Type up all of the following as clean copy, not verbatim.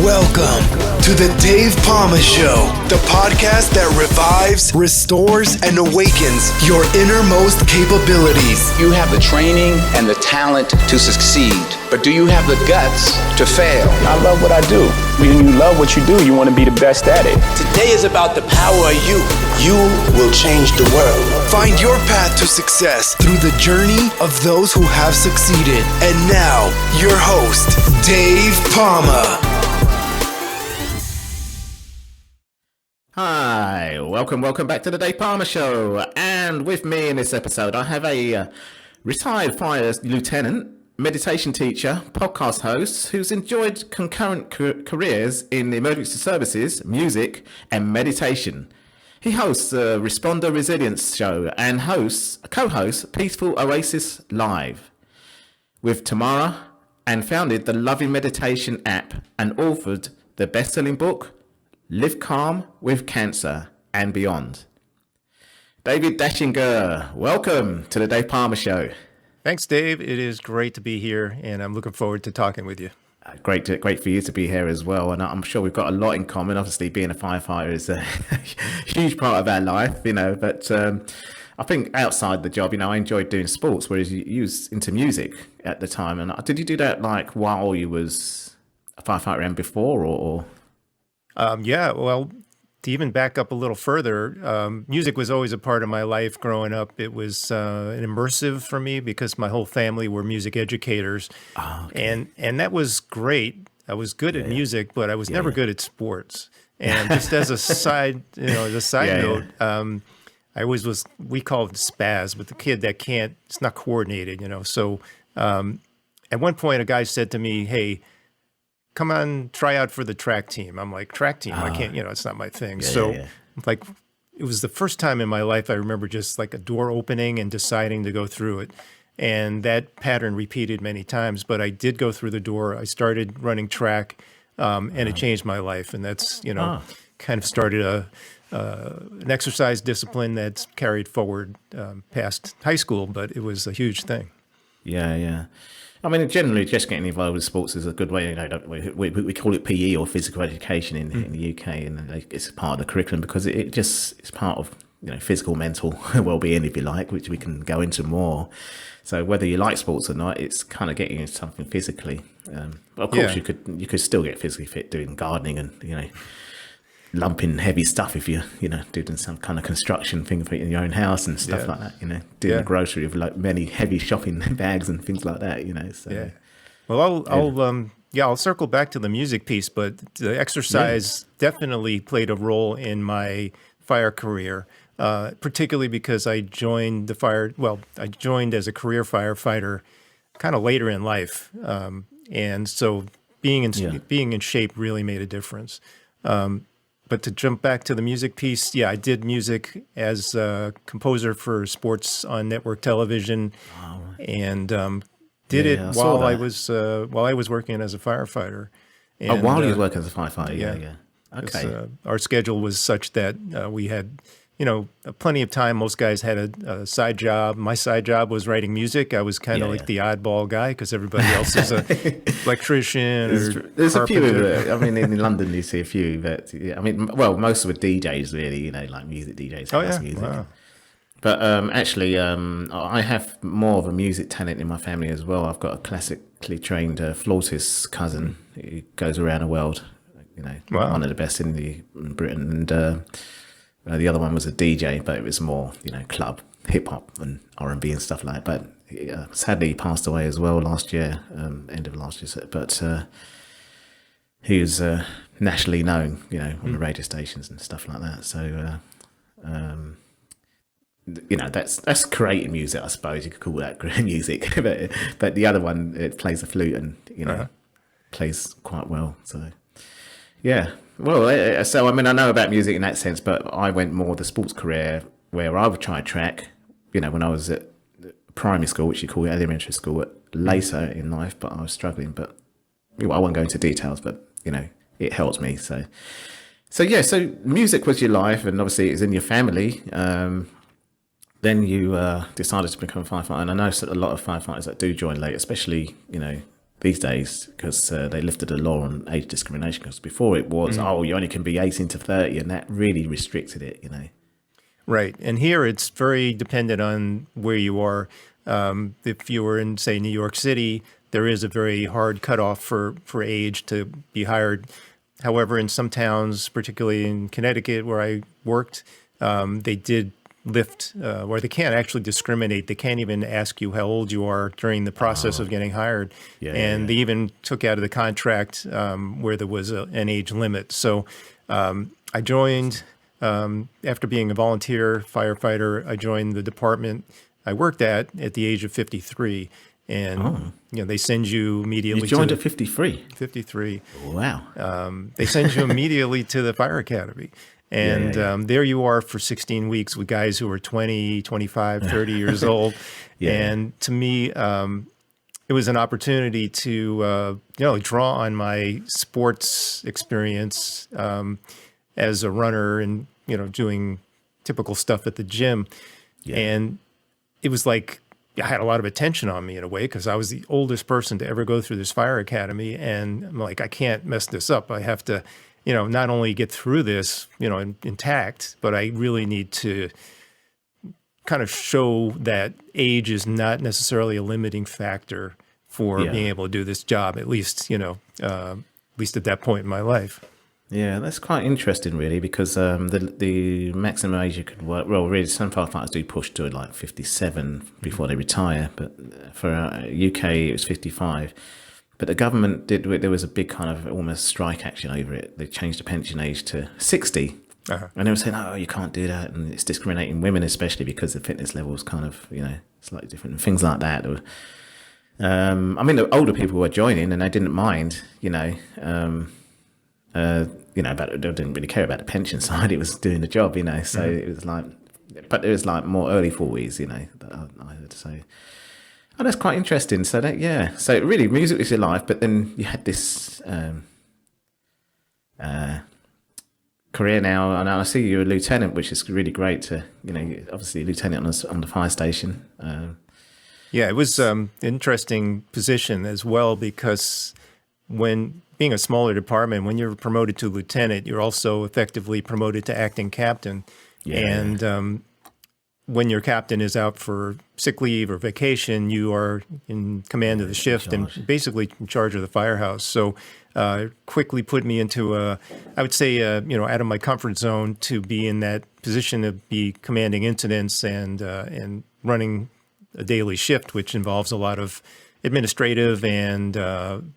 Welcome to the Dave Palma Show, the podcast that revives, restores, and awakens your innermost capabilities. You have the training and the talent to succeed, but do you have the guts to fail? I love what I do. When you love what you do, you want to be the best at it. Today is about the power of you. You will change the world. Find your path to success through the journey of those who have succeeded. And now, your host, Dave Palma. Hi, welcome back to the Dave Palma Show. And with me in this episode, I have a retired fire lieutenant, meditation teacher, podcast host who's enjoyed concurrent careers in emergency services, music, and meditation. He hosts a Responder Resilience show and co-hosts Peaceful Oasis Live with Tamara, and founded the Loving Meditation app and authored the best-selling book Live Calm with Cancer and Beyond. David Dachinger, welcome to the Dave Palma Show. Thanks, Dave. It is great to be here, and I'm looking forward to talking with you. Great for you to be here as well, and I'm sure we've got a lot in common. Obviously, being a firefighter is a huge part of our life, but I think outside the job, I enjoyed doing sports, whereas you was into music at the time. And did you do that like while you was a firefighter and before, or? Well, to even back up a little further, music was always a part of my life growing up. It was an immersive for me because my whole family were music educators. Oh, okay. And that was great. I was good at music, but I was never good at sports. And just as a side, note, I always was, we call it spaz, but the kid that it's not coordinated, So at one point, a guy said to me, "Hey, come on, try out for the track team." I'm like, track team? I can't, it's not my thing. Like, it was the first time in my life I remember just like a door opening and deciding to go through it. And that pattern repeated many times, but I did go through the door. I started running track, and it changed my life. And that's, kind of started an exercise discipline that's carried forward past high school, but it was a huge thing. Yeah. I mean, generally, just getting involved with sports is a good way. We call it PE or physical education in the UK, and it's part of the curriculum because it's part of physical, mental well-being, if you like, which we can go into more. So whether you like sports or not, it's kind of getting into something physically. But of course, you could still get physically fit doing gardening and lumping heavy stuff if you're doing some kind of construction thing in your own house and stuff like that, doing the grocery with like many heavy shopping bags and things like that, so well I'll circle back to the music piece, but the exercise definitely played a role in my fire career, particularly because I joined I joined as a career firefighter kind of later in life, and so being in shape really made a difference. But to jump back to the music piece, I did music as a composer for sports on network television, and did it while I was working as a firefighter. And, while you was working as a firefighter, Okay. Our schedule was such that we had plenty of time. Most guys had a side job. My side job was writing music. I was kind of like the oddball guy because everybody else is an electrician. There's a few. I mean, in London you see a few, but most were DJs really. Like music DJs. House music. Wow. But actually, I have more of a music talent in my family as well. I've got a classically trained flautist cousin who goes around the world. One of the best in Britain, and. The other one was a DJ, but it was more, club, hip hop and R&B and stuff like that. But sadly, he passed away as well last year, end of last year. But he was nationally known, on the radio stations and stuff like that. So, that's creative music, I suppose. You could call that music. but the other one, it plays the flute and, plays quite well. So, yeah. Well, so I mean, I know about music in that sense, but I went more the sports career where I would try track, when I was at primary school, which you call elementary school, later in life, but I was struggling. But I won't go into details, but it helped me. So music was your life, and obviously it was in your family. Then you decided to become a firefighter, and I know a lot of firefighters that do join late, especially these days, because they lifted a law on age discrimination. Because before it was, you only can be 18 to 30, and that really restricted it, you know. Right. And here it's very dependent on where you are. If you were in, say, New York City, there is a very hard cutoff for age to be hired. However, in some towns, particularly in Connecticut where I worked, they did lift, or they can't actually discriminate. They can't even ask you how old you are during the process of getting hired. They even took out of the contract where there was an age limit. So I joined, after being a volunteer firefighter, I joined the department I worked at the age of 53. And they send you immediately. You joined at 53? 53. Wow. They send you immediately to the fire academy. And there you are for 16 weeks with guys who are 20, 25, 30 years old. And to me, it was an opportunity to, draw on my sports experience as a runner and, doing typical stuff at the gym. And it was like I had a lot of attention on me in a way because I was the oldest person to ever go through this fire academy. And I'm like, I can't mess this up. I have to, not only get through this, intact, but I really need to kind of show that age is not necessarily a limiting factor for being able to do this job, at least, at least at that point in my life. Yeah, that's quite interesting, really, because the maximum age you could work, well, really, some firefighters do push to like 57 before they retire, but for UK, it was 55. But the government there was a big kind of almost strike action over it. They changed the pension age to 60. And they were saying, oh, you can't do that. And it's discriminating women, especially because the fitness level is kind of, slightly different and things like that. The older people were joining and they didn't mind, but they didn't really care about the pension side. It was doing the job, so it was like, but it was like more early 40s, that I heard say. Oh, that's quite interesting. So so really music was your life, but then you had this career now, and I see you're a lieutenant, which is really great to, obviously a lieutenant on the fire station. It was an interesting position as well, because when being a smaller department, when you're promoted to lieutenant, you're also effectively promoted to acting captain. When your captain is out for sick leave or vacation, you are in command of the shift and basically in charge of the firehouse. So quickly put me into I would say, out of my comfort zone to be in that position of be commanding incidents and running a daily shift, which involves a lot of administrative and kind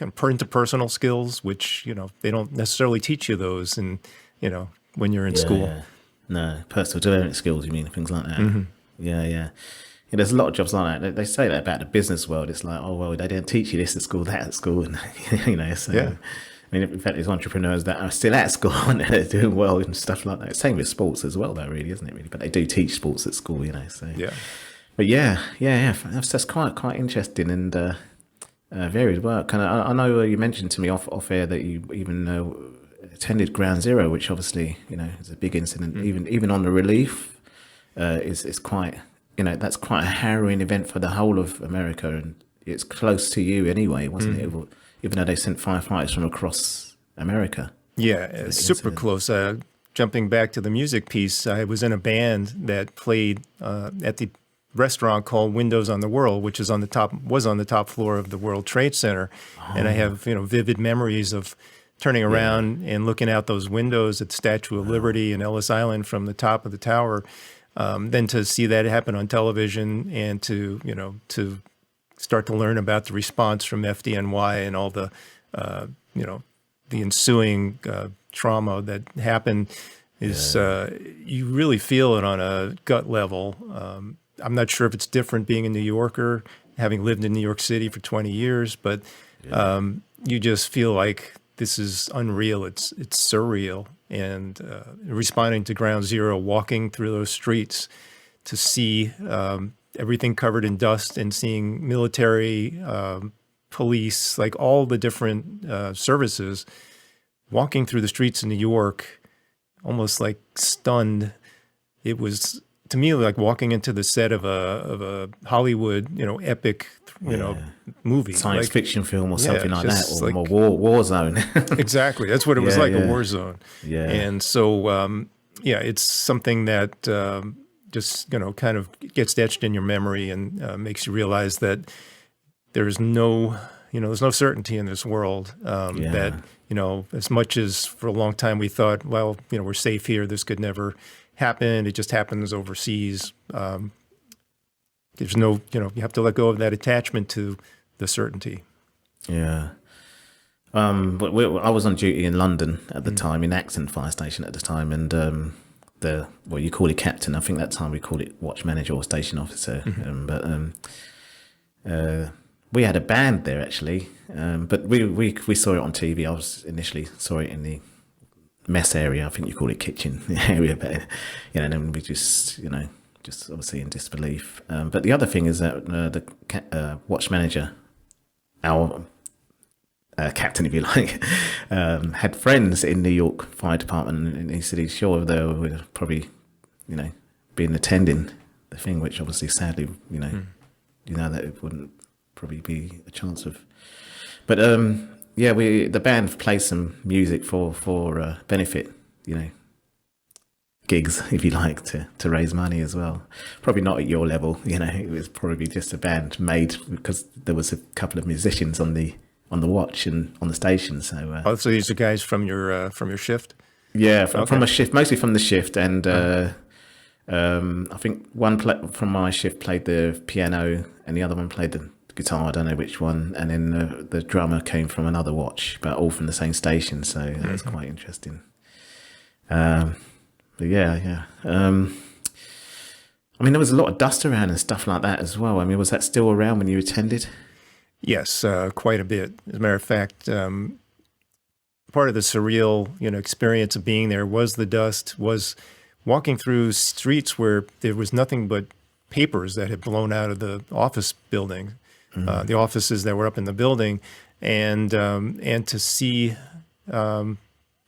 of interpersonal skills, which, they don't necessarily teach you those and, when you're in school. Yeah. No, personal development skills, you mean, things like that. Yeah, there's a lot of jobs like that. They say that about the business world. It's like, oh, well, they didn't teach you this at school, that at school. And, so, in fact, there's entrepreneurs that are still at school and they're doing well and stuff like that. Same with sports as well, though, really, isn't it, really? But they do teach sports at school, so. Yeah. But that's quite interesting and varied work. And I know you mentioned to me off air that you even attended Ground Zero, which obviously is a big incident. Even on the relief, is quite that's quite a harrowing event for the whole of America, and it's close to you anyway, wasn't it? Even though they sent firefighters from across America. Yeah, super close. Jumping back to the music piece, I was in a band that played at the restaurant called Windows on the World, which was on the top floor of the World Trade Center, and I have vivid memories of turning around and looking out those windows at the Statue of Liberty and Ellis Island from the top of the tower. Then to see that happen on television and to start to learn about the response from FDNY and all the the ensuing trauma that happened is you really feel it on a gut level. I'm not sure if it's different being a New Yorker, having lived in New York City for 20 years, but you just feel like this is unreal. It's surreal. And responding to Ground Zero, walking through those streets to see everything covered in dust and seeing military, police, like all the different services, walking through the streets in New York, almost like stunned. It was to me, like walking into the set of a Hollywood, epic, movie, Science fiction film or something like that, or like, a war zone. Exactly, that's what it was like, a war zone. Yeah. And so, it's something that just kind of gets etched in your memory and makes you realize that there's no certainty in this world. That as much as for a long time we thought, well, we're safe here, this could never happen. It just happens overseas. There's no, you have to let go of that attachment to the certainty. Yeah. But I was on duty in London at the time, in Acton Fire Station at the time, and you call it captain. I think that time we called it watch manager or station officer. We had a band there actually, but we saw it on TV. I was initially saw it in the mess area. I think you call it kitchen area, but and then we just obviously in disbelief. But the other thing is that the watch manager, our captain, if you like, had friends in New York Fire Department, and he said he's sure they were probably, been attending the thing, which obviously sadly, that it wouldn't probably be a chance of. But the band played some music for benefit, gigs, if you like, to raise money as well. Probably not at your level, it was probably just a band made because there was a couple of musicians on the watch and on the station. So so these are guys from your shift? Yeah, from a shift, mostly from the shift, and I think one from my shift played the piano and the other one played the guitar, I don't know which one, and then the drummer came from another watch, but all from the same station, so that was quite interesting. But yeah. There was a lot of dust around and stuff like that as well. Was that still around when you attended? Yes, quite a bit. As a matter of fact, part of the surreal, experience of being there was the dust, was walking through streets where there was nothing but papers that had blown out of the office building. The offices that were up in the building, and to see the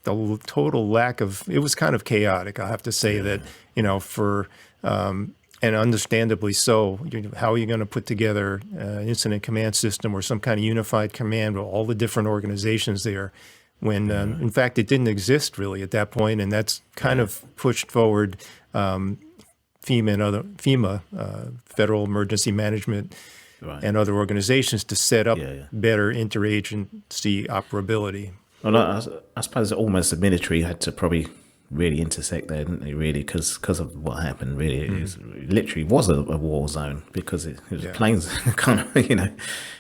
total lack of, it was kind of chaotic. I have to say that, for and understandably so. How are you going to put together an incident command system or some kind of unified command with all the different organizations there, when in fact it didn't exist really at that point, and that's kind of pushed forward FEMA, Federal Emergency Management. Right. And other organizations to set up better interagency operability. Well, I suppose almost the military had to probably really intersect there, didn't they, really, because of what happened, really. It literally was a war zone, because it was planes kind of,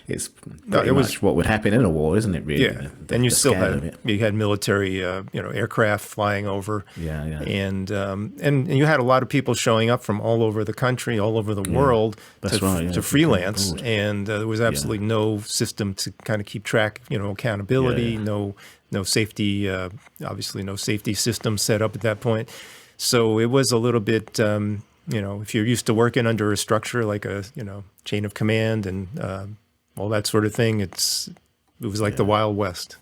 it's pretty much what would happen in a war, isn't it, really? Yeah, and you still had military, aircraft flying over. Yeah. And you had a lot of people showing up from all over the country, all over the world to freelance, and there was absolutely no system to kind of keep track, accountability, no safety, obviously no safety system set up at that point. So it was a little bit, if you're used to working under a structure like a, chain of command and all that sort of thing, it was like the Wild West.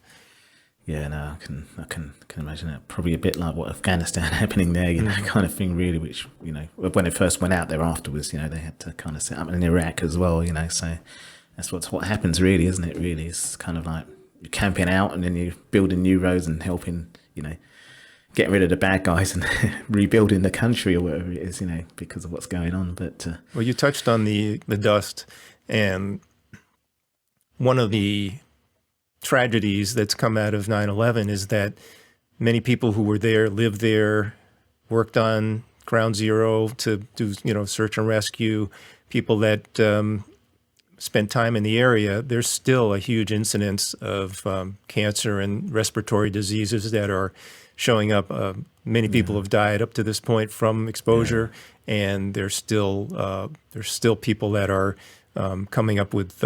Yeah, no, I can imagine that. Probably a bit like what Afghanistan happening there, kind of thing, really. Which when it first went out there afterwards, they had to kind of set up in Iraq as well, So that's what happens, really, isn't it? Really, it's kind of like you're camping out and then you're building new roads and helping, getting rid of the bad guys and rebuilding the country or whatever it is, because of what's going on. But well, you touched on the dust, and one of the tragedies that's come out of 9/11 is that many people who were there, lived there, worked on Ground Zero to do, search and rescue, people that spent time in the area, there's still a huge incidence of cancer and respiratory diseases that are showing up. Many people have died up to this point from exposure, and there's still people that are coming up with,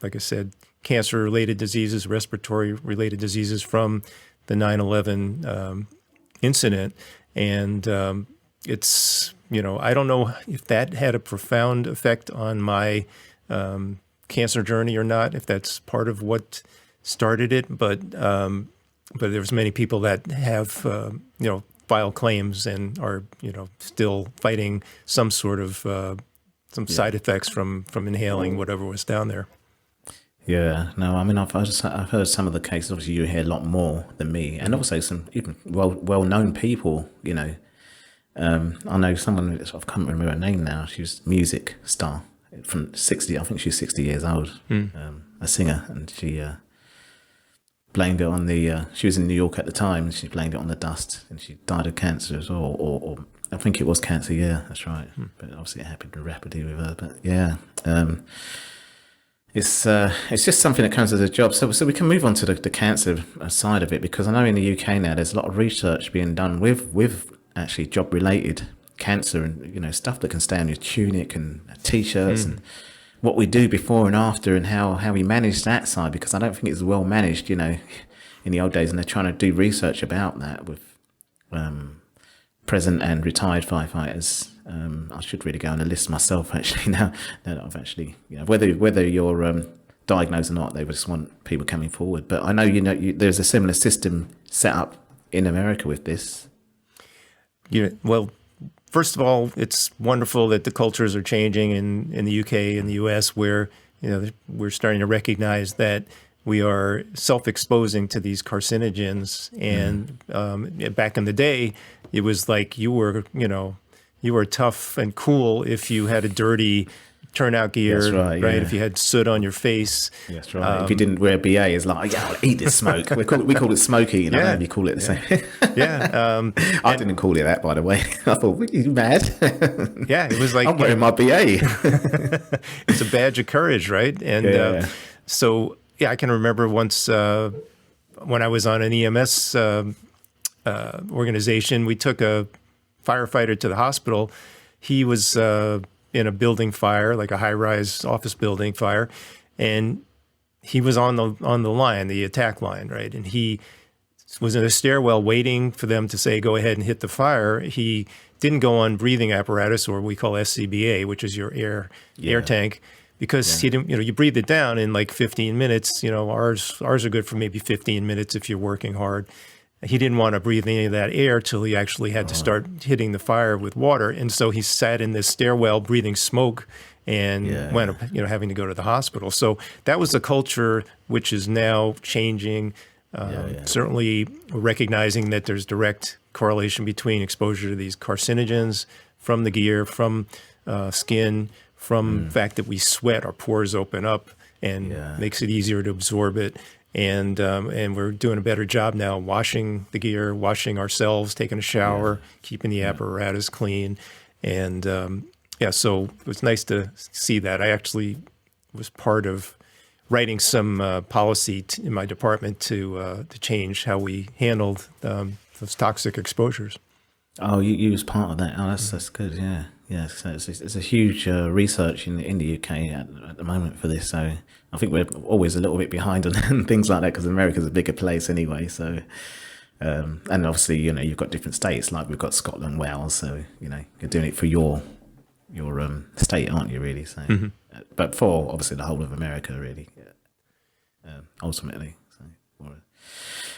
like I said, cancer-related diseases, respiratory-related diseases from the 9/11 incident. And it's, I don't know if that had a profound effect on my cancer journey or not, if that's part of what started it, but there's many people that have, file claims and are, still fighting some sort of some side effects from inhaling whatever was down there. Yeah, no, I mean, I've heard some of the cases. Obviously, you hear a lot more than me, and also some even well-known people. I know someone, I can't remember her name now. She was a music star from 60. I think she's 60 years old, a singer, and she blamed it on the. She was in New York at the time, and she blamed it on the dust, and she died of cancer as well, or I think it was cancer. Yeah, that's right. But obviously, it happened rapidly with her. But yeah. It's just something that comes as a job. So we can move on to the cancer side of it, because I know in the UK now there's a lot of research being done with actually job related cancer, and stuff that can stay on your tunic and t-shirts and what we do before and after, and how we manage that side, because I don't think it's well managed, in the old days, and they're trying to do research about that with present and retired firefighters. I should really go on a list myself actually now that I've actually, whether you're diagnosed or not, they just want people coming forward. But I know, there's a similar system set up in America with this. Yeah, well, first of all, it's wonderful that the cultures are changing in the UK and the US, where, we're starting to recognize that we are self-exposing to these carcinogens. And back in the day, it was like you were tough and cool if you had a dirty turnout gear, that's right? Yeah. If you had soot on your face. That's right. If you didn't wear BA, it's like, I'll eat this smoke. We call it smoke eating. I don't know if you call it the same. Yeah. I didn't call it that, by the way. I thought, are you mad? Yeah, it was like... I'm wearing my BA. It's a badge of courage, right? And so, I can remember once when I was on an EMS organization, we took a firefighter to the hospital. He was in a building fire, like a high-rise office building fire, and he was on the line, the attack line, right? And he was in a stairwell waiting for them to say, go ahead and hit the fire. He didn't go on breathing apparatus, or we call SCBA, which is your air tank, because he didn't, you breathe it down in like 15 minutes. Ours are good for maybe 15 minutes if you're working hard. He didn't want to breathe any of that air till he actually had to start hitting the fire with water. And so he sat in this stairwell breathing smoke and wound up, having to go to the hospital. So that was a culture which is now changing. Certainly recognizing that there's direct correlation between exposure to these carcinogens from the gear, from skin, from the fact that we sweat, our pores open up and makes it easier to absorb it. And we're doing a better job now washing the gear, washing ourselves, taking a shower, keeping the apparatus clean. And so it was nice to see that. I actually was part of writing some policy in my department to change how we handled those toxic exposures. Oh, you was part of that. Oh, that's good. Yeah. Yeah, so it's a huge research in the UK at the moment for this. So I think we're always a little bit behind on things like that, because America's a bigger place anyway. So and obviously, you've got different states, like we've got Scotland, Wales. So you're doing it for your state, aren't you? Really? So, but for obviously the whole of America, really, ultimately.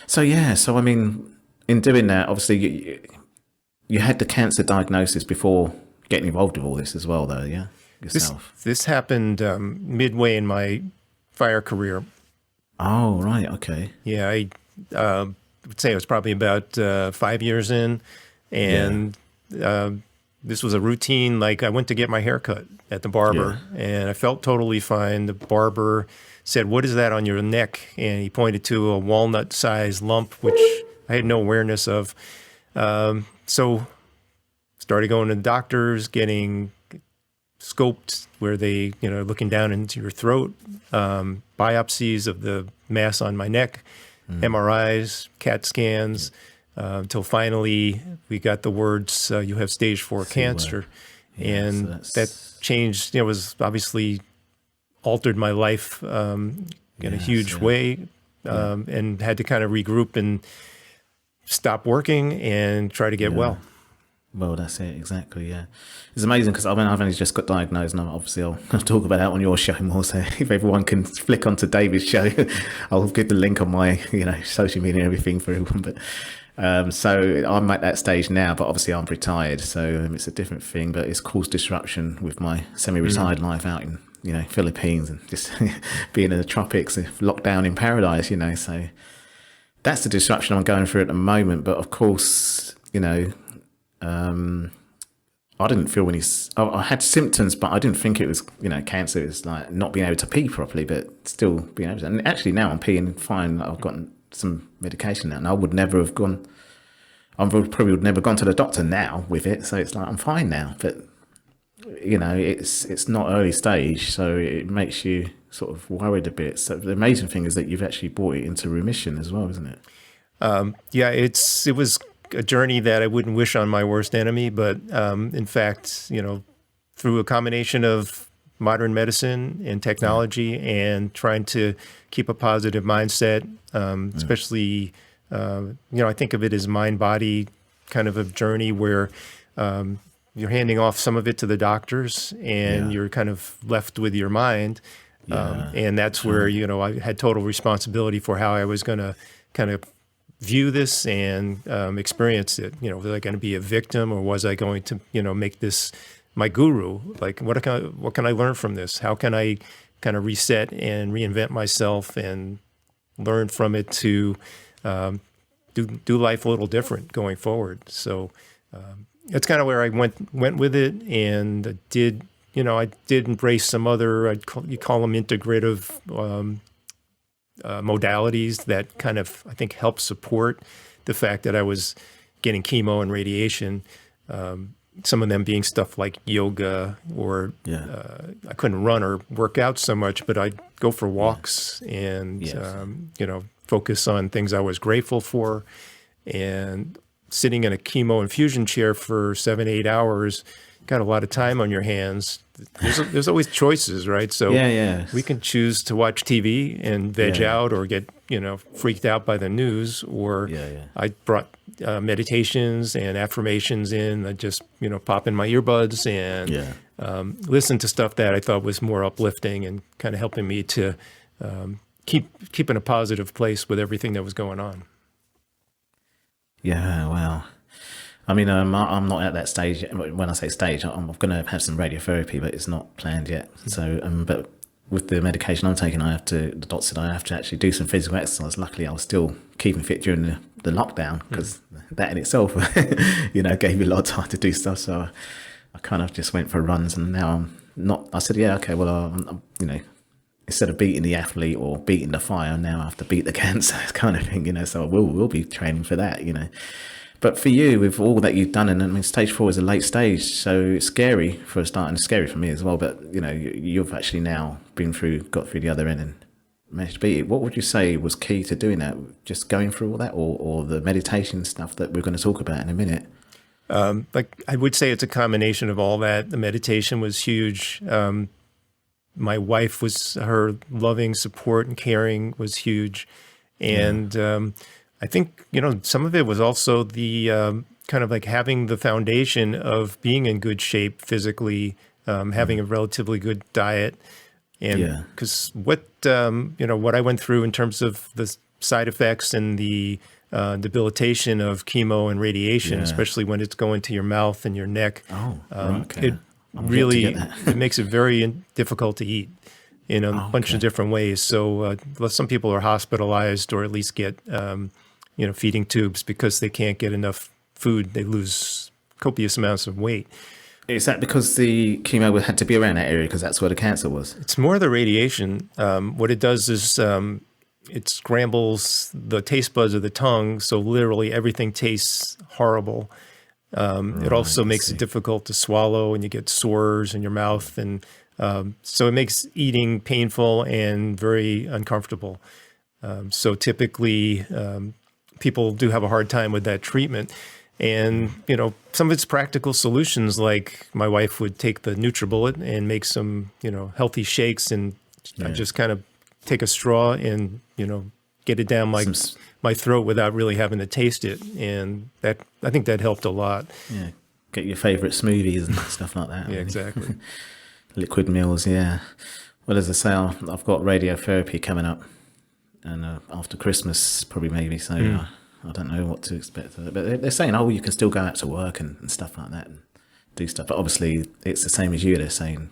So I mean, in doing that, obviously you had the cancer diagnosis before getting involved with all this as well, though, yeah? Yourself. This happened midway in my fire career. Oh, right, okay. Yeah, I would say it was probably about 5 years in, and this was a routine. Like, I went to get my hair cut at the barber, and I felt totally fine. The barber said, "What is that on your neck?" And he pointed to a walnut-sized lump, which I had no awareness of. So started going to the doctors, getting scoped where they, looking down into your throat, biopsies of the mass on my neck, MRIs, CAT scans, until finally we got the words, you have stage 4 cancer. And that changed, was obviously altered my life in a huge way, and had to kind of regroup and stop working and try to get well. Well, that's it, exactly, yeah. It's amazing, because I've only just got diagnosed, and obviously I'll talk about that on your show more, so if everyone can flick onto David's show, I'll give the link on my, social media and everything for everyone. But So I'm at that stage now, but obviously I'm retired, so it's a different thing. But it's caused disruption with my semi-retired life out in Philippines and just being in the tropics, locked down in paradise. So that's the disruption I'm going through at the moment. But of course, I didn't feel I had symptoms, but I didn't think it was, cancer. It was like not being able to pee properly, but still being able to. And actually now I'm peeing fine. I've gotten some medication now, and I would never have gone. I probably would never gone to the doctor now with it. So it's like I'm fine now, but it's not early stage, so it makes you sort of worried a bit. So the amazing thing is that you've actually brought it into remission as well, isn't it? Yeah, it was a journey that I wouldn't wish on my worst enemy, but in fact, through a combination of modern medicine and technology and trying to keep a positive mindset, especially, I think of it as mind-body kind of a journey where you're handing off some of it to the doctors and you're kind of left with your mind. And that's where, I had total responsibility for how I was going to kind of view this and experience it. Was I going to be a victim, or was I going to, make this my guru? Like, what can I learn from this? How can I kind of reset and reinvent myself and learn from it to do life a little different going forward? So that's kind of where I went with it, and I did embrace some other, you call them integrative modalities that kind of, I think, help support the fact that I was getting chemo and radiation. Some of them being stuff like yoga, or I couldn't run or work out so much, but I'd go for walks and, focus on things I was grateful for. And sitting in a chemo infusion chair for 7-8 hours, got a lot of time on your hands. There's always choices, right? So we can choose to watch TV and veg out, or get freaked out by the news, or I brought meditations and affirmations in. I just pop in my earbuds and listen to stuff that I thought was more uplifting and kind of helping me to keep in a positive place with everything that was going on. Yeah, wow. I mean, I'm not at that stage. When I say stage, I'm going to have some radiotherapy, but it's not planned yet. So, but with the medication I'm taking, the doctor said I have to actually do some physical exercise. Luckily, I was still keeping fit during the lockdown, because that in itself, gave me a lot of time to do stuff. So I kind of just went for runs, and now I'm not. I said, well, I'm instead of beating the athlete or beating the fire, now I have to beat the cancer kind of thing, So I will be training for that, But for you, with all that you've done, and I mean, stage 4 is a late stage, so it's scary for a start, and it's scary for me as well. But you've actually now got through the other end and managed to beat it. What would you say was key to doing that? Just going through all that, or the meditation stuff that we're going to talk about in a minute? I would say it's a combination of all that. The meditation was huge. My wife her loving support and caring was huge, and I think, some of it was also the kind of like having the foundation of being in good shape physically, having a relatively good diet. And because what I went through in terms of the side effects and the debilitation of chemo and radiation, especially when it's going to your mouth and your neck, it really, it makes it very difficult to eat in a bunch of different ways. So some people are hospitalized, or at least get feeding tubes because they can't get enough food. They lose copious amounts of weight. Is that because the chemo had to be around that area because that's where the cancer was? It's more the radiation. What it does is it scrambles the taste buds of the tongue, so literally everything tastes horrible. It also makes it difficult to swallow, and you get sores in your mouth. And so it makes eating painful and very uncomfortable. So typically, people do have a hard time with that treatment. And, some of its practical solutions, like my wife would take the NutriBullet and make some, healthy shakes, and I just kind of take a straw and, get it down my throat without really having to taste it. And I think that helped a lot. Yeah. Get your favorite smoothies and stuff like that. Yeah, exactly. Liquid meals. Yeah. Well, as I say, I've got radiotherapy coming up, and after Christmas, probably maybe. So I don't know what to expect. But they're saying, oh, you can still go out to work and stuff like that and do stuff. But obviously, it's the same as you. They're saying,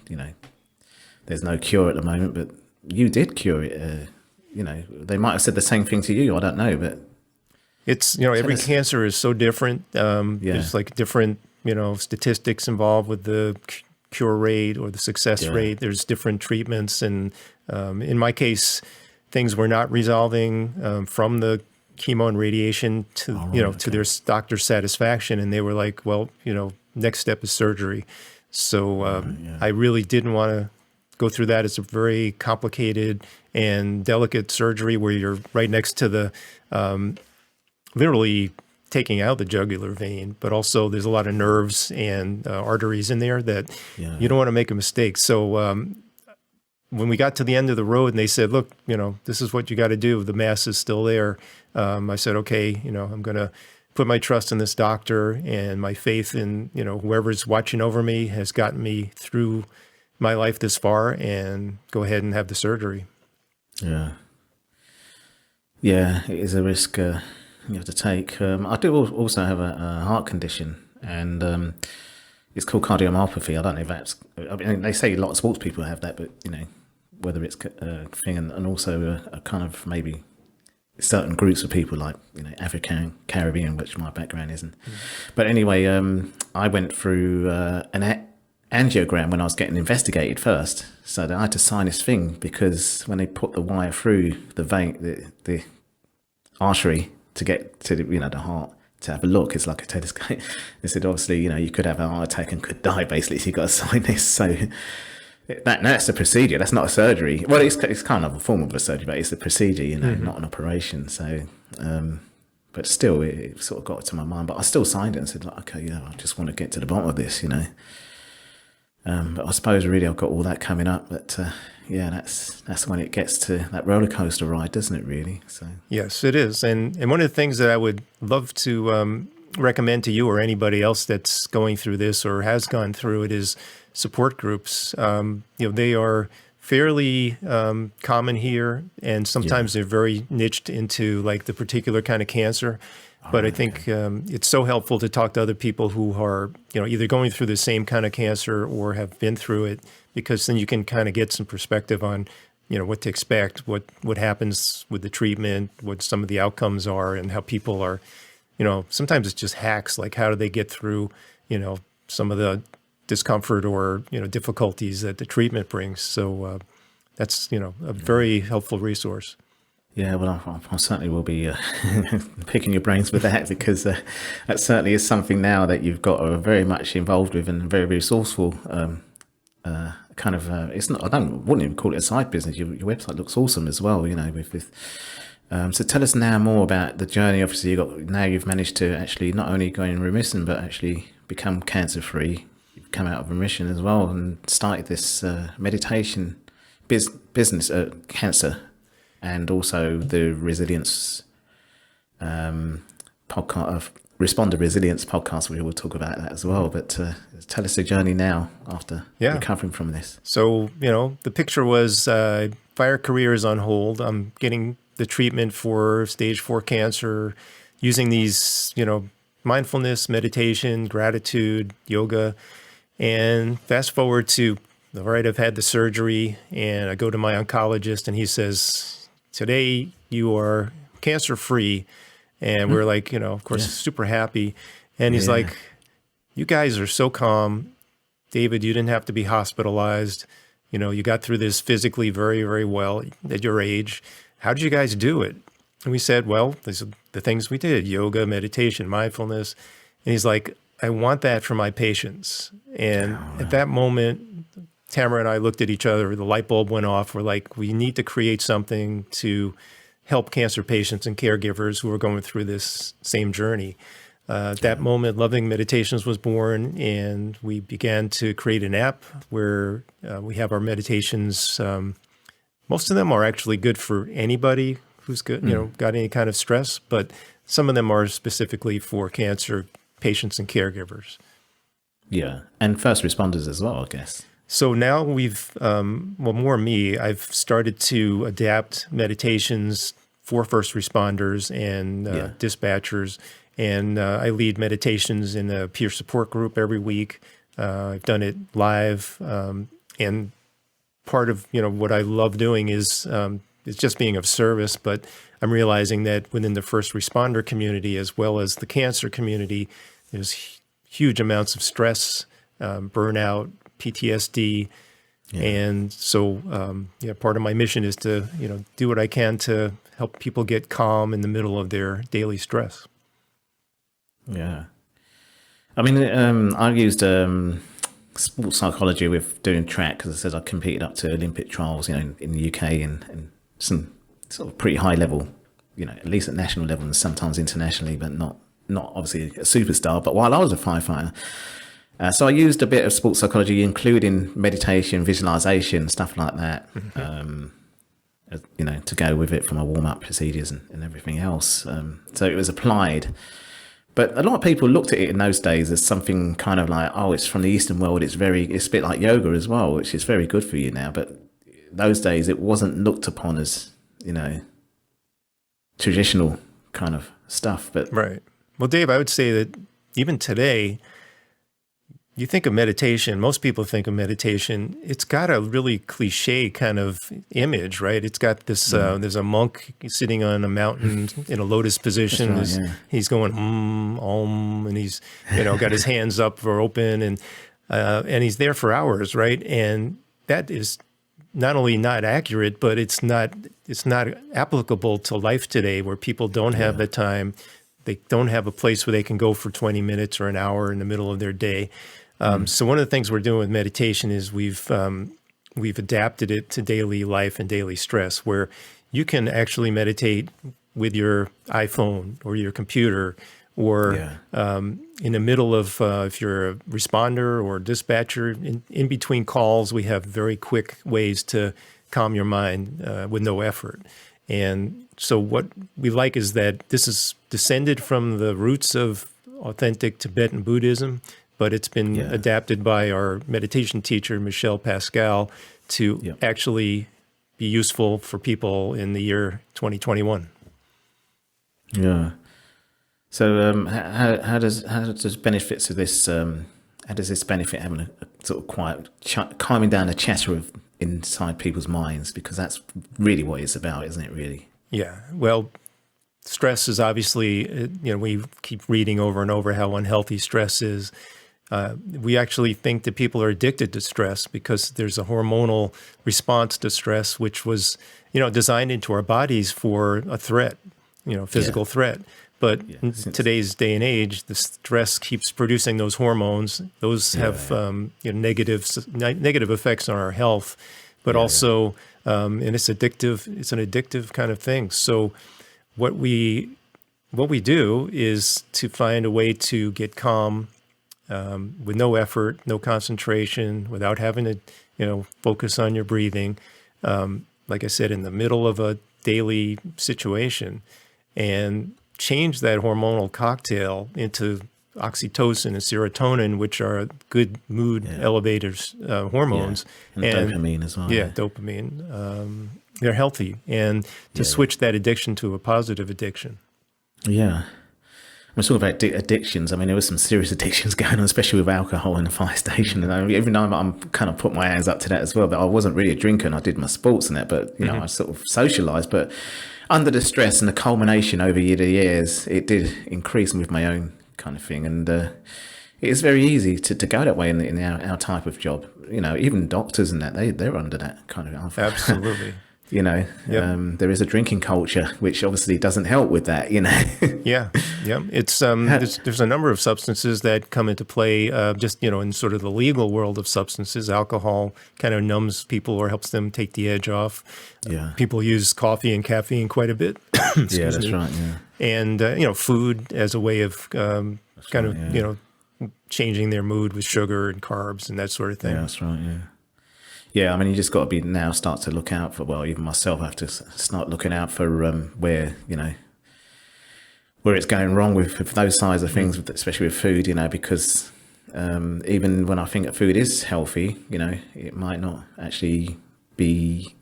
there's no cure at the moment, but you did cure it. They might have said the same thing to you. I don't know, but it's, every cancer is so different. There's like different, statistics involved with the cure rate or the success rate. There's different treatments. And in my case, things were not resolving from the chemo and radiation to, to their doctor's satisfaction. And they were like, well, next step is surgery. So I really didn't want to go through that. It's a very complicated and delicate surgery where you're right next to the, literally taking out the jugular vein, but also there's a lot of nerves and arteries in there that you don't want to make a mistake. So when we got to the end of the road and they said, look, this is what you got to do. The mass is still there. I said, okay, I'm going to put my trust in this doctor, and my faith in, whoever's watching over me has gotten me through my life this far, and go ahead and have the surgery. Yeah. Yeah, it is a risk you have to take. I do also have a heart condition, and it's called cardiomyopathy. I don't know if that's, they say a lot of sports people have that, but, whether it's a thing, and also a kind of maybe certain groups of people like, African, Caribbean, which my background isn't. But anyway, I went through an angiogram when I was getting investigated first. So I had to sign this thing because when they put the wire through the vein, the artery to get to the heart to have a look, it's like a telescope. They said, obviously, you could have a heart attack and could die, basically, so you've got to sign this. So that's a procedure. That's not a surgery. Well, it's kind of a form of a surgery, but it's a procedure, not an operation. So, but still, it sort of got to my mind. But I still signed it and said, like, okay, I just want to get to the bottom of this, But I suppose really I've got all that coming up. But that's when it gets to that roller coaster ride, doesn't it? Really. So yes, it is. And one of the things that I would love to recommend to you or anybody else that's going through this or has gone through it is support groups. They are fairly common here, and sometimes they're very niched into like the particular kind of cancer. But I think it's so helpful to talk to other people who are, either going through the same kind of cancer or have been through it, because then you can kind of get some perspective on, what to expect, what happens with the treatment, what some of the outcomes are, and how people are, sometimes it's just hacks, like how do they get through, some of the discomfort or, difficulties that the treatment brings. So that's, a very helpful resource. Yeah, well, I certainly will be picking your brains with that, because that certainly is something now that you've got very much involved with, and very resourceful. It's not. Wouldn't even call it a side business. Your website looks awesome as well. So tell us now more about the journey. Obviously, you've managed to actually not only go in remission, but actually become cancer free. You've come out of remission as well, and started this meditation business, cancer. And also the resilience podcast, Responder Resilience podcast. We will talk about that as well. But tell us the journey now after recovering from this. So, the picture was fire career is on hold. I'm getting the treatment for stage 4 cancer using these, mindfulness, meditation, gratitude, yoga. And fast forward to, all right, I've had the surgery, and I go to my oncologist, and he says, today you are cancer free. And we're like, of course, super happy. And he's like, you guys are so calm. David, you didn't have to be hospitalized. You got through this physically very, very well at your age. How did you guys do it? And we said, well, these are the things we did: yoga, meditation, mindfulness. And he's like, I want that for my patients. And at that moment, Tamara and I looked at each other, the light bulb went off. We're like, we need to create something to help cancer patients and caregivers who are going through this same journey. At that moment, Loving Meditations was born, and we began to create an app where we have our meditations. Most of them are actually good for anybody who's got any kind of stress, but some of them are specifically for cancer patients and caregivers. Yeah, and first responders as well, I guess. So now we've, more me, I've started to adapt meditations for first responders and dispatchers. And I lead meditations in a peer support group every week. I've done it live. And part of, what I love doing is just being of service. But I'm realizing that within the first responder community, as well as the cancer community, there's huge amounts of stress, burnout, PTSD. Yeah. And so, part of my mission is to, do what I can to help people get calm in the middle of their daily stress. Yeah. I mean, I used sports psychology with doing track, because I said I competed up to Olympic trials, in the UK and some sort of pretty high level, at least at national level and sometimes internationally, but not obviously a superstar. But while I was a firefighter, so I used a bit of sports psychology, including meditation, visualization, stuff like that, to go with it for my warm-up procedures and everything else. So it was applied. But a lot of people looked at it in those days as something kind of like, oh, it's from the Eastern world. It's a bit like yoga as well, which is very good for you now. But those days it wasn't looked upon as, traditional kind of stuff. But right. Well, Dave, I would say that even today, you think of meditation, most people think of meditation, it's got a really cliche kind of image, right? It's got this, there's a monk sitting on a mountain in a lotus position. Right, he's going, and he's, got his hands up or open and he's there for hours, right? And that is not only not accurate, but it's not applicable to life today, where people don't have the time. They don't have a place where they can go for 20 minutes or an hour in the middle of their day. So one of the things we're doing with meditation is we've adapted it to daily life and daily stress, where you can actually meditate with your iPhone or your computer, or in the middle of, if you're a responder or a dispatcher, in between calls, we have very quick ways to calm your mind with no effort. And so what we like is that this is descended from the roots of authentic Tibetan Buddhism, but it's been adapted by our meditation teacher, Michelle Pascal, to actually be useful for people in the year 2021. Yeah. So how does benefits of this, how does this benefit having a sort of quiet, calming down the chatter of inside people's minds? Because that's really what it's about, isn't it, really? Yeah. Well, stress is obviously, we keep reading over and over how unhealthy stress is. We actually think that people are addicted to stress because there's a hormonal response to stress, which was, designed into our bodies for a threat, physical threat. But in today's day and age, the stress keeps producing those hormones. Those have negative effects on our health, but also, and it's addictive. It's an addictive kind of thing. So what we do is to find a way to get calm with no effort, no concentration, without having to, focus on your breathing. Like I said, in the middle of a daily situation, and change that hormonal cocktail into oxytocin and serotonin, which are good mood elevators, hormones. And dopamine as well. Yeah, dopamine. They're healthy. And to switch that addiction to a positive addiction. Yeah. We're talking about addictions. I mean, there were some serious addictions going on, especially with alcohol in the fire station. And every now and then I'm kind of put my hands up to that as well. But I wasn't really a drinker, and I did my sports and that. But, I sort of socialised. But under the stress and the culmination over the years, it did increase with my own kind of thing. And it is very easy to go that way in our type of job. Even doctors and that, they're under that kind of... Absolutely. There is a drinking culture, which obviously doesn't help with that, Yeah. It's there's a number of substances that come into play, just in sort of the legal world of substances. Alcohol kind of numbs people or helps them take the edge off. Yeah. People use coffee and caffeine quite a bit. That's right. Yeah. And food as a way of changing their mood with sugar and carbs and that sort of thing. Yeah, that's right. Yeah. Yeah, I mean, you just got to start to look out for, well, even myself, I have to start looking out for where it's going wrong with those sides of things, especially with food, because even when I think that food is healthy, it might not actually be,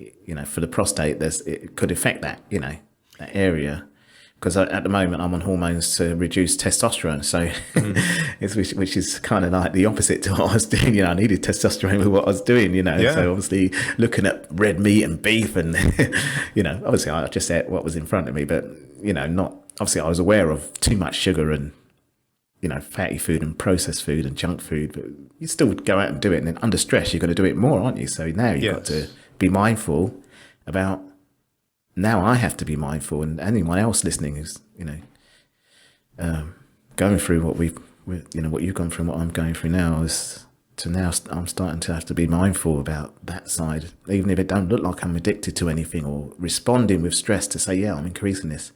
for the prostate, it could affect that, area. Because at the moment I'm on hormones to reduce testosterone, so which is kind of like the opposite to what I was doing. I needed testosterone with what I was doing. So obviously looking at red meat and beef, and obviously I just ate what was in front of me, but not obviously I was aware of too much sugar and fatty food and processed food and junk food, but you still would go out and do it, and then under stress you're going to do it more, aren't you? So now you've got to be mindful about. Now I have to be mindful, and anyone else listening who's going through what what you've gone through, and what I'm going through now, I'm starting to have to be mindful about that side, even if it don't look like I'm addicted to anything or responding with stress to say, I'm increasing this.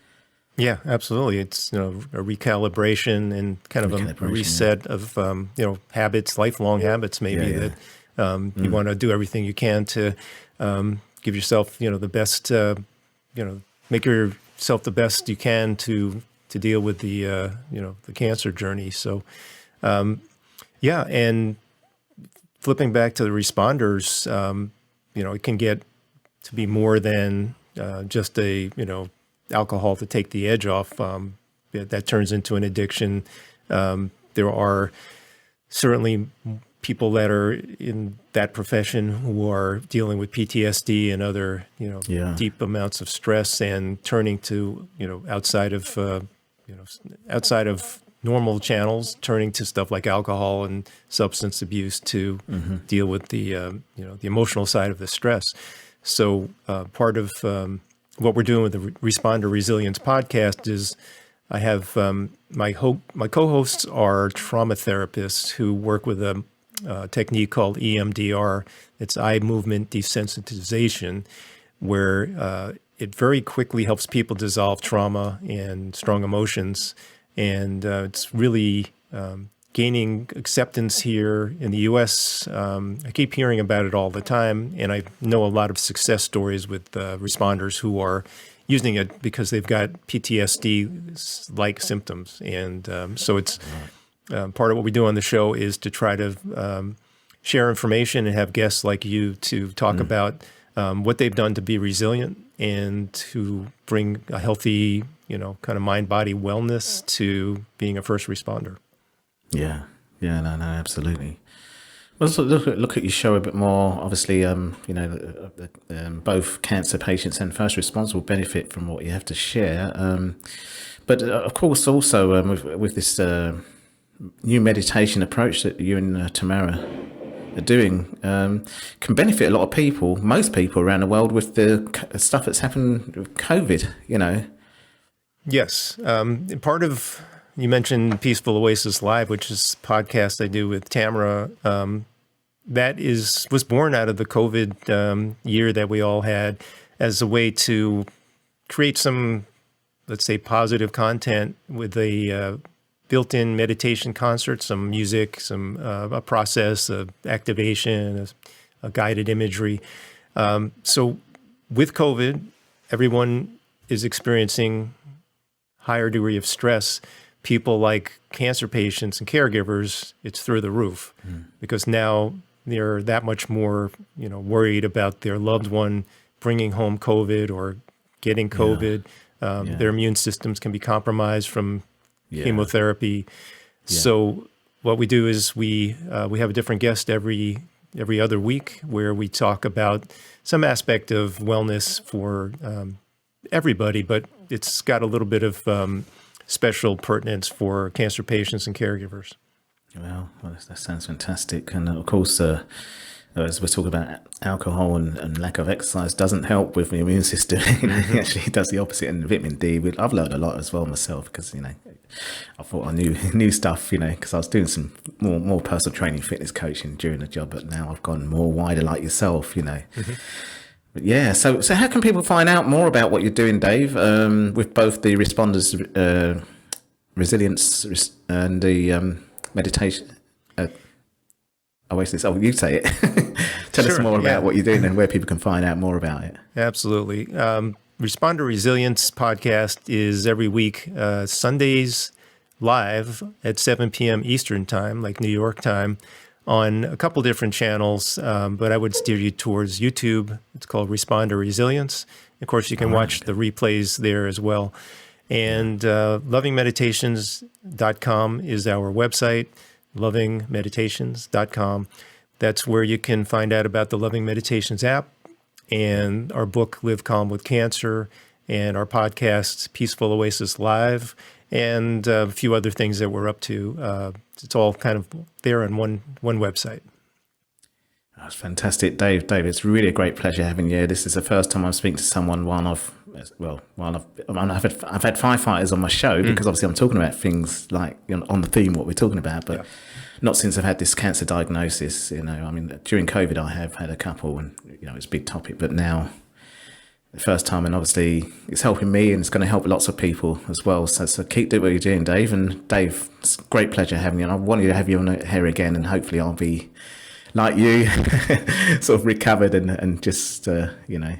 Yeah, absolutely. It's a recalibration and kind of a reset of habits, lifelong habits, maybe that you want to do everything you can to give yourself the best. Make yourself the best you can to deal with the the cancer journey. So, and flipping back to the responders, it can get to be more than just a alcohol to take the edge off. That turns into an addiction. There are certainly people that are in that profession who are dealing with PTSD and other, deep amounts of stress, and turning to, outside of normal channels, turning to stuff like alcohol and substance abuse to deal with the emotional side of the stress. So part of what we're doing with the Responder Resilience podcast is I have my co-hosts are trauma therapists who work with a technique called EMDR. It's eye movement desensitization, where it very quickly helps people dissolve trauma and strong emotions. And it's really gaining acceptance here in the U.S. I keep hearing about it all the time, and I know a lot of success stories with responders who are using it because they've got PTSD-like symptoms. And so it's part of what we do on the show is to try to share information and have guests like you to talk about what they've done to be resilient and to bring a healthy, kind of mind-body wellness to being a first responder. No, absolutely. Well, let's look at your show a bit more. Obviously, both cancer patients and first responders will benefit from what you have to share. But of course, also with this new meditation approach that you and Tamara are doing, can benefit a lot of people, most people around the world, with the stuff that's happened with COVID. Yes, part of. You mentioned Peaceful Oasis Live, which is a podcast I do with Tamara. That was born out of the COVID year that we all had as a way to create some, let's say, positive content with a built-in meditation concert, some music, some a process of activation, a guided imagery. So with COVID, everyone is experiencing higher degree of stress. People like cancer patients and caregivers, it's through the roof because now they're that much more, worried about their loved one bringing home COVID or getting COVID. Their immune systems can be compromised from chemotherapy. So what we do is we have a different guest every other week where we talk about some aspect of wellness for everybody, but it's got a little bit of special pertinence for cancer patients and caregivers. Well, that sounds fantastic. And of course, as we're talking about alcohol and lack of exercise doesn't help with the immune system. It actually does the opposite. And vitamin D, I've learned a lot as well myself because, I thought I knew stuff, because I was doing some more personal training, fitness coaching during the job, but now I've gone more wider like yourself, But yeah, so how can people find out more about what you're doing, Dave, with both the responders resilience and the meditation Oasis? Oh, you say it. Tell us more about what you're doing and where people can find out more about it. Absolutely. Responder Resilience podcast is every week, Sundays live at 7 p.m. Eastern time, like New York time. on a couple different channels, but I would steer you towards YouTube. It's called Responder Resilience. Of course, you can watch the replays there as well. And lovingmeditations.com is our website, lovingmeditations.com. That's where you can find out about the Loving Meditations app and our book, Live Calm with Cancer, and our podcast, Peaceful Oasis Live, and a few other things that we're up to. It's all kind of there on one website. That's fantastic, Dave. It's really a great pleasure having you. This is the first time I'm speaking to someone I've had firefighters on my show, because obviously I'm talking about things like, you know, on the theme what we're talking about, but not since I've had this cancer diagnosis. You know, I mean, during COVID I have had a couple, and you know, it's a big topic, but now the first time, and obviously it's helping me and it's going to help lots of people as well. So keep doing what you're doing, Dave. And Dave, it's a great pleasure having you, and I wanted to have you on here again, and hopefully I'll be like you, sort of recovered and just, you know,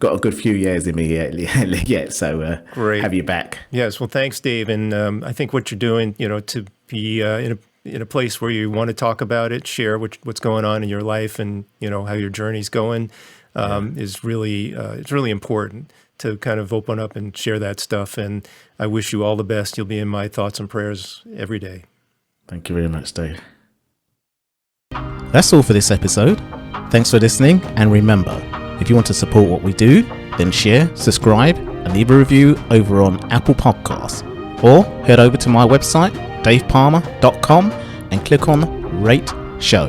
got a good few years in me yet. So great. Have you back. Yes. Well, thanks, Dave. And I think what you're doing, you know, to be in a place where you want to talk about it, share what's going on in your life, and, you know, how your journey's going, is really, it's really important to kind of open up and share that stuff. And I wish you all the best. You'll be in my thoughts and prayers every day. Thank you very much, Dave. That's all for this episode. Thanks for listening, and remember, if you want to support what we do, then share, subscribe, and leave a review over on Apple Podcasts, or head over to my website, davepalmer.com, and click on Rate Show.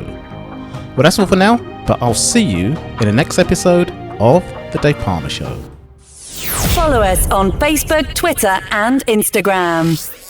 Well, that's all for now, but I'll see you in the next episode of The Dave Palmer Show. Follow us on Facebook, Twitter, and Instagram.